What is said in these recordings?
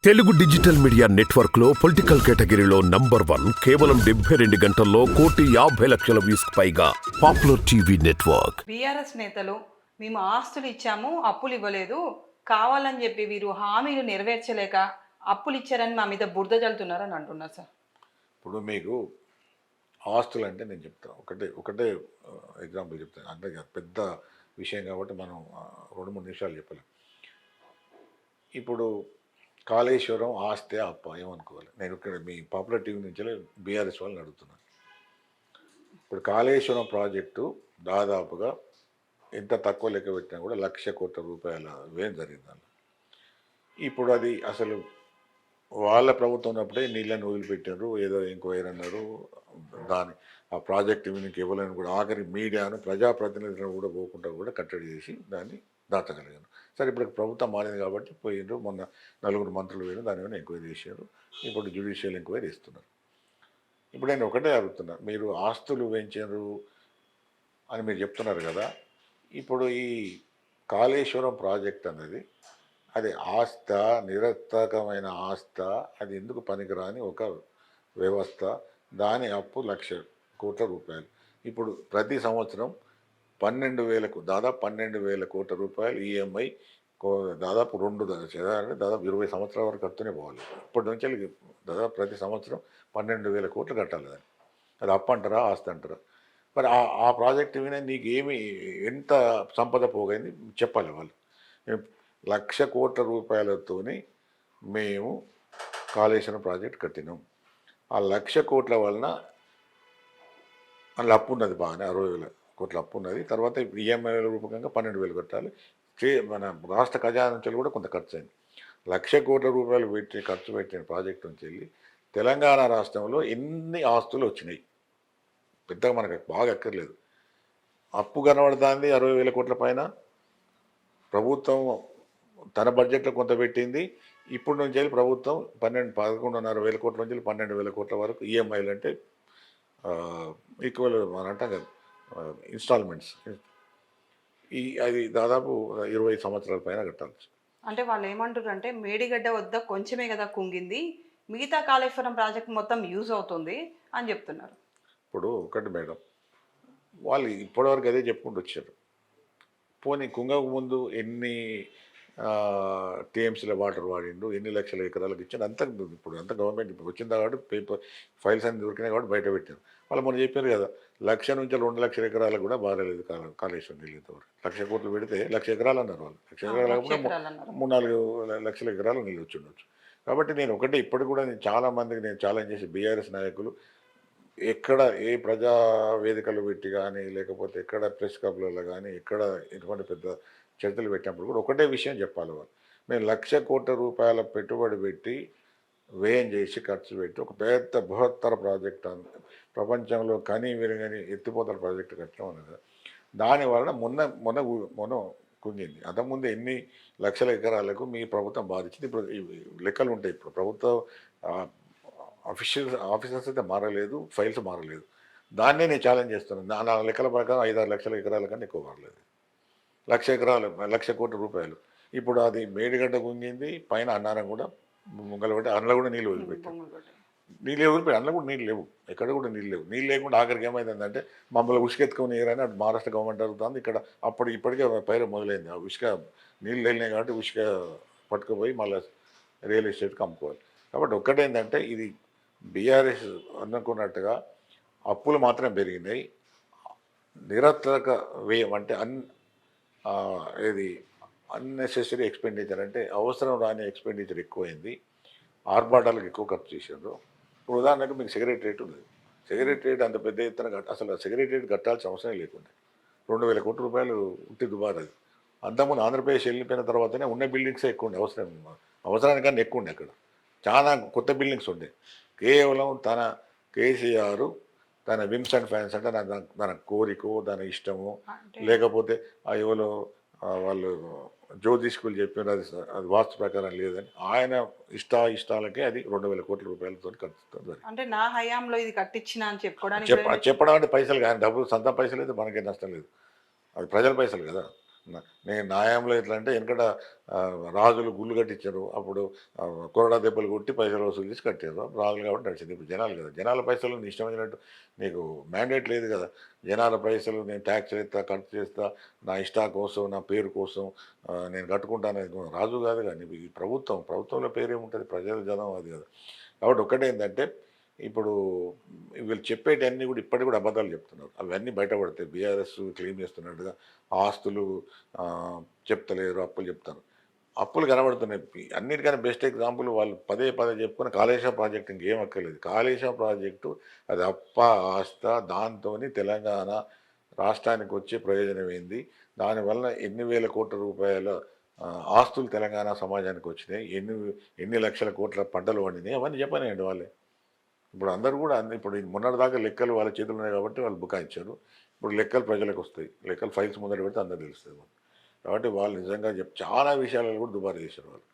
Telugu digital media network లో political కేటగిరీలో #1 కేవలం 72 గంటల్లో 1,50,00,000 వ్యూస్ పైగా పాపులర్ టీవీ నెట్వర్క్. బీఆర్ఎస్ నేతలు మేము ఆస్తులు ఇచ్చాము అప్పులు ఇవ్వలేదు కావాలని చెప్పి వీరు హామీలు నెరవేర్చలేక అప్పులు ఇచ్చారని మా మీద బురద జల్లుతున్నారని అంటున్నారు సార్. ఇప్పుడు మీకు ఆస్తులు అంటే నేను చెప్తాను ఒకటే ఒకటే ఎగ్జాంపుల్ చెప్తాను. అంటే పెద్ద విషయం కాబట్టి మనం 2-3 నిమిషాలు చెప్పలేం. ఇప్పుడు కాళేశ్వరం ఆస్తే అప్ప ఏమనుకోవాలి. నేను ఇక్కడ మీ పాపులర్ టీవీ నుంచి బీఆర్ఎస్ వాళ్ళని అడుగుతున్నాను. ఇప్పుడు కాళేశ్వరం ప్రాజెక్టు దాదాపుగా ఎంత తక్కువ లెక్క పెట్టినా కూడా 1,00,000 కోట్ల రూపాయల వ్యయం జరిగింది. ఇప్పుడు అది అసలు వాళ్ళ ప్రభుత్వం ఉన్నప్పుడే నీళ్ళని వదిలిపెట్టారు, ఏదో ఎంక్వైరీ అన్నారు. దాని ఆ ప్రాజెక్టు మీకు ఇవ్వలేని కూడా ఆఖరి మీడియాను ప్రజాప్రతినిధులను కూడా పోకుండా కూడా కట్టడి చేసి దాన్ని దాచగలిగాను. సరే ఇప్పుడు ప్రభుత్వం మారింది కాబట్టి పోయిండ్రు. మొన్న 4 మంత్రులు పోయిన దాని మీద ఎంక్వైరీ చేశారు. ఇప్పుడు జ్యుడిషియల్ ఎంక్వైరీ ఇస్తున్నారు. ఇప్పుడు నేను ఒకటే అడుగుతున్నా, మీరు ఆస్తులు పెంచారు అని మీరు చెప్తున్నారు కదా. ఇప్పుడు ఈ కాళేశ్వరం ప్రాజెక్ట్ అనేది అది ఆస్థ, నిరర్థకమైన ఆస్థ, అది ఎందుకు పనికిరాని ఒక వ్యవస్థ. దాని అప్పు 1,00,000 కోట్ల రూపాయలు. ఇప్పుడు ప్రతి సంవత్సరం 12,000 దాదాపు 12,000 కోట్ల రూపాయలు ఈఎంఐ దాదాపు దాదాపు 20 సంవత్సరాల వరకు కడుతూనే పోవాలి. ఇప్పటి నుంచి దాదాపు ప్రతి సంవత్సరం 12,000 కోట్లు కట్టాలి. దాన్ని అది అప్పు అంటారా ఆస్తి అంటారా? మరి ఆ ప్రాజెక్టు మీద నీకు ఎంత సంపద పోగైంది చెప్పాలి వాళ్ళు. 1,00,000 కోట్ల రూపాయలతోని మేము కాళేశ్వరం ప్రాజెక్ట్ కట్టినాం. ఆ 1,00,000 కోట్ల వలన అందులో అప్పు ఉన్నది, బాగానే 60,000 కోట్ల అప్పు ఉన్నది. తర్వాత ఈఎంఐల రూపకంగా 12,000 కట్టాలి. మన రాష్ట్ర ఖజానా నుంచి కూడా కొంత ఖర్చు అయింది. 1,00,000 కోట్ల రూపాయలు ఖర్చు పెట్టిన ప్రాజెక్టు నుంచి వెళ్ళి తెలంగాణ రాష్ట్రంలో ఎన్ని ఆస్తులు వచ్చినాయి పెద్దగా మనకు బాగా ఎక్కర్లేదు. అప్పు కనబడుతుంది 60,000 కోట్ల పైన. ప్రభుత్వం తన బడ్జెట్లో కొంత పెట్టింది. ఇప్పుడు నుంచి వెళ్ళి ప్రభుత్వం 11,500 కోట్ల నుంచి 12,000 కోట్ల వరకు ఈఎంఐలు అంటే ఈక్వల్ మనం అంటాం కదా ఇన్స్టాల్మెంట్స్. అది దాదాపు 20 సంవత్సరాల పైన కట్టాలి. అంటే వాళ్ళు ఏమంటారు అంటే మేడిగడ్డ వద్ద కొంచెమే కదా కుంగింది, మిగతా కాళేశ్వరం ప్రాజెక్ట్ మొత్తం యూజ్ అవుతుంది అని చెప్తున్నారు. ఇప్పుడు ఒకటి మేడం, వాళ్ళు ఇప్పటివరకు అదే చెప్పుకుంటూ వచ్చారు. పోనీ కుంగకు ముందు ఎన్ని టీఎంసీల వాటర్ వాడిండు, ఎన్ని లక్షల ఎకరాలకు ఇచ్చాడు అంతా. ఇప్పుడు అంతా గవర్నమెంట్ ఇప్పుడు వచ్చింది కాబట్టి పేపర్ ఫైల్స్ అన్ని దొరికినాయి కాబట్టి బయట పెట్టారు. వాళ్ళు మొన్న చెప్పారు కదా 1,00,000 నుంచి 2,00,000 ఎకరాలకు కూడా బాగాలేదు కాళేశ్వరం నీళ్ళు. ఇంతవరకు 1,00,000 కోట్లు పెడితే 1,00,000 ఎకరాలు అన్నారు వాళ్ళు. 1,00,000 ఎకరాలు కాకుండా 3-4 లక్షల ఎకరాలు నీళ్ళు వచ్చి ఉండొచ్చు. కాబట్టి నేను ఒకటే ఇప్పుడు కూడా నేను చాలామందికి నేను ఛాలెంజ్ చేసి బీఆర్ఎస్ నాయకులు ఎక్కడ ఏ ప్రజా వేదికలు పెట్టి కానీ లేకపోతే ఎక్కడ ప్రెస్ క్లబ్లలో కానీ ఎక్కడ ఎటువంటి పెద్ద చర్చలు పెట్టినప్పుడు కూడా ఒకటే విషయం చెప్పాలి వాళ్ళు. మేము 1,00,000 కోట్ల రూపాయల పెట్టుబడి పెట్టి వ్యయం చేసి ఖర్చు పెట్టి ఒక పెద్ద బృహత్తర ప్రాజెక్ట్ ప్రపంచంలో కనీ విరగని ఎత్తిపోతల ప్రాజెక్టు కట్టడం అనేది దానివలన మొన్న కుంగింది. అంతకుముందు ఎన్ని లక్షల ఎకరాలకు మీ ప్రభుత్వం బాధించింది. ఇప్పుడు లెక్కలు ఉంటాయి. ఇప్పుడు ప్రభుత్వం ఆఫీసర్స్ అయితే మారలేదు, ఫైల్స్ మారలేదు. దాన్నే నేను ఛాలెంజ్ చేస్తున్నాను. నా లెక్కల ప్రకారం 5-6 లక్షల ఎకరాల కన్నా ఎక్కువ మారలేదు. 1,00,000 ఎకరాలు 1,00,000 కోట్ల రూపాయలు. ఇప్పుడు అది మేడిగడ్డ కుంగింది, పైన అన్నారం కూడా ముంగలు పెట్టి అందులో కూడా నీళ్ళు వదిలిపెట్టారు. అందులో కూడా నీళ్ళు లేవు, ఎక్కడ కూడా నీళ్ళు లేవు. నీళ్ళు లేకుండా ఆఖరికి ఏమైందంటే మమ్మల్ని ఉసుకెత్తుకొని నీరని అటు మహారాష్ట్ర గవర్నమెంట్ అడుగుతుంది. ఇక్కడ ఇప్పటికే పైరు మొదలైంది. ఆ ఉసుక నీళ్ళు వెళ్ళినాయి కాబట్టి ఉసుక పట్టుకుపోయి మళ్ళీ రియల్ ఎస్టేట్కి అమ్ముకోవాలి. కాబట్టి ఒక్కటేంటంటే ఇది బీఆర్ఎస్ అనుకున్నట్టుగా అప్పులు మాత్రం పెరిగినాయి. నిరర్థక వ్యయం అంటే అన్నెసెసరీ ఎక్స్పెండిచర్ అంటే అవసరం రాని ఎక్స్పెండిచర్ ఎక్కువైంది. ఆర్భాటాలకు ఎక్కువ ఖర్చు చేశారు. ఇప్పుడు ఉదాహరణకు మీకు సెక్రటరేట్ ఉంది. సెక్రటరేట్ అంత పెద్ద ఎత్తున అసలు సెక్రటరేట్ కట్టాల్సిన అవసరం లేకుండా 2,000 కోట్ల రూపాయలు ఉంటే దుబారా. అది అంతకుముందు ఆంధ్రప్రదేశ్ వెళ్ళిపోయిన తర్వాతనే ఉన్న బిల్డింగ్సే ఎక్కువ ఉండే, అవసరానికన్నా ఎక్కువ ఉండే. అక్కడ చాలా కొత్త బిల్డింగ్స్ ఉండే. కేవలం తన కేసీఆర్ తన విమ్స్ అండ్ ఫ్యాన్స్ అంటే తన కోరికో తన ఇష్టము, లేకపోతే ఎవరో వాళ్ళు జ్యోతి స్కూల్ చెప్పిన అది వాస్తు ప్రకారం లేదని ఆయన ఇష్టాలకే అది 2,000 కోట్ల రూపాయలతో కట్టుతుంది. అంటే నా హయాంలో ఇది కట్టించిన అని చెప్పడం అంటే పైసలు కానీ డబ్బులు సొంత పైసలు అయితే మనకే నష్టం లేదు. అది ప్రజల పైసలు కదా. నేను న్యాయంలో ఎట్లా అంటే వెనకట రాజులు గుళ్ళు కట్టించారు, అప్పుడు కొరడా దెబ్బలు కొట్టి పైసలు వసూలు చేసి కట్టారు, అప్పుడు రాజులు కాబట్టి నడిచింది. ఇప్పుడు జనాలు కదా, జనాల పైసలు నీ ఇష్టం వచ్చినట్టు, నీకు మ్యాండేట్ లేదు కదా. జనాల పైసలు నేను ట్యాక్స్ చేస్తా, ఖర్చు చేస్తా, నా ఇష్టా కోసం, నా పేరు కోసం నేను కట్టుకుంటాను. రాజు కాదు కానీ ఈ ప్రభుత్వంలో పేరు ఏముంటుంది, ప్రజల జనం అది కదా. కాబట్టి ఒక్కటేంటంటే ఇప్పుడు వీళ్ళు చెప్పేటన్నీ కూడా ఇప్పటికి కూడా అబద్ధాలు చెప్తున్నారు, అవన్నీ బయటపడతాయి. బీఆర్ఎస్ క్లెయిమ్ చేస్తున్నట్టుగా ఆస్తులు చెప్తలేరు, అప్పులు చెప్తారు, అప్పులు కనబడుతున్నాయి. అన్నిటికన్నా బెస్ట్ ఎగ్జాంపుల్ వాళ్ళు పదే పదే చెప్పుకున్న కాళేశ్వరం ప్రాజెక్టు, ఇంకేం అక్కర్లేదు. కాళేశ్వరం ప్రాజెక్టు అది ఆస్త, దాంతో తెలంగాణ రాష్ట్రానికి వచ్చే ప్రయోజనం ఏంది, దానివల్ల ఎన్ని వేల కోట్ల రూపాయల ఆస్తులు తెలంగాణ సమాజానికి వచ్చినాయి, ఎన్ని లక్షల కోట్ల పంటలు పండినాయి, అవన్నీ చెప్పనండి వాళ్ళే. ఇప్పుడు అందరూ కూడా ఇప్పుడు మొన్నటిదాకా లెక్కలు వాళ్ళ చేతులు ఉన్నాయి కాబట్టి వాళ్ళు బుకాయించారు. ఇప్పుడు లెక్కలు ప్రజలకు వస్తాయి, లెక్కలు ఫైల్స్ ముందర పెడితే అందరూ తెలుస్తుంది. కాబట్టి వాళ్ళు నిజంగా చాలా విషయాలలో కూడా దుబారా చేశారు. వాళ్ళు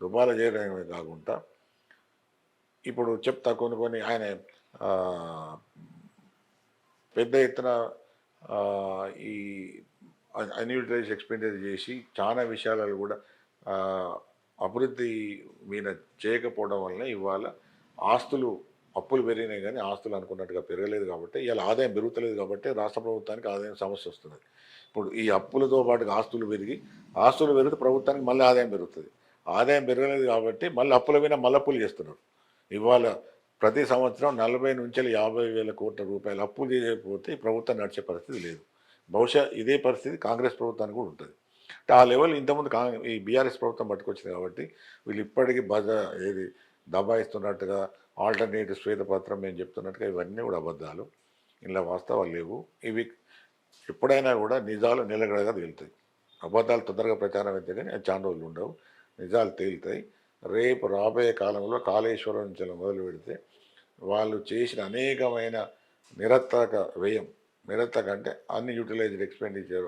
దుబారా చేయడమే కాకుండా ఇప్పుడు చెప్తా కొన్ని ఆయన పెద్ద ఎత్తున ఈ అన్యూటిలైజ్ ఎక్స్పెండిచర్ చేసి చాలా విషయాలలో కూడా అభివృద్ధి మీద చేయకపోవడం వలన ఇవాళ ఆస్తులు, అప్పులు పెరిగినాయి కానీ ఆస్తులు అనుకున్నట్టుగా పెరగలేదు. కాబట్టి ఇవాళ ఆదాయం పెరుగుతలేదు, కాబట్టి రాష్ట్ర ప్రభుత్వానికి ఆదాయం సమస్య వస్తున్నది. ఇప్పుడు ఈ అప్పులతో పాటు ఆస్తులు పెరిగితే ప్రభుత్వానికి మళ్ళీ ఆదాయం పెరుగుతుంది. ఆదాయం పెరగలేదు కాబట్టి మళ్ళీ అప్పుల మీద మళ్ళీ అప్పులు చేస్తున్నారు. ఇవాళ ప్రతి సంవత్సరం 40 నుంచి 50,000 కోట్ల రూపాయలు అప్పులు చేయకపోతే ఈ ప్రభుత్వం నడిచే పరిస్థితి లేదు. బహుశా ఇదే పరిస్థితి కాంగ్రెస్ ప్రభుత్వానికి కూడా ఉంటుంది. అంటే ఆ లెవెల్ ఇంతకుముందు ఈ బీఆర్ఎస్ ప్రభుత్వం పట్టుకొచ్చింది కాబట్టి వీళ్ళు ఇప్పటికీ ఏది దబాయిస్తున్నట్టుగా ఆల్టర్నేటివ్ శ్వేతపత్రం మేము చెప్తున్నట్టుగా ఇవన్నీ కూడా అబద్ధాలు, ఇలా వాస్తవాలు లేవు. ఇవి ఎప్పుడైనా కూడా నిజాలు నిలకడగా తేలుతాయి. అబద్ధాలు తొందరగా ప్రచారం అయితే కానీ అది చాలా రోజులు ఉండవు, నిజాలు తేలుతాయి. రేపు రాబోయే కాలంలో కాళేశ్వరం నుంచి మొదలు పెడితే వాళ్ళు చేసిన అనేకమైన నిరర్థక వ్యయం, నిరర్థక అంటే అన్ని యూటిలైజ్డ్ ఎక్స్పెండిచర్,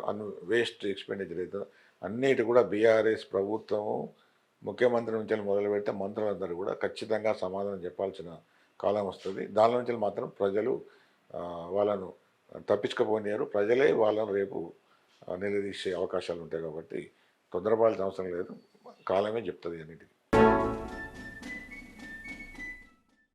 వేస్ట్ ఎక్స్పెండిచర్ అయితే అన్నిటి కూడా బీఆర్ఎస్ ప్రభుత్వము ముఖ్యమంత్రి నుంచి మొదలు పెడితే మంత్రులందరూ కూడా ఖచ్చితంగా సమాధానం చెప్పాల్సిన కాలం వస్తుంది. దాని నుంచి మాత్రం ప్రజలు వాళ్ళను తప్పించుకపోనియారు, ప్రజలే వాళ్ళను రేపు నిలదీసే అవకాశాలు ఉంటాయి. కాబట్టి తొందరపడాల్సిన అవసరం లేదు, కాలమే చెప్తుంది అన్నిటికీ.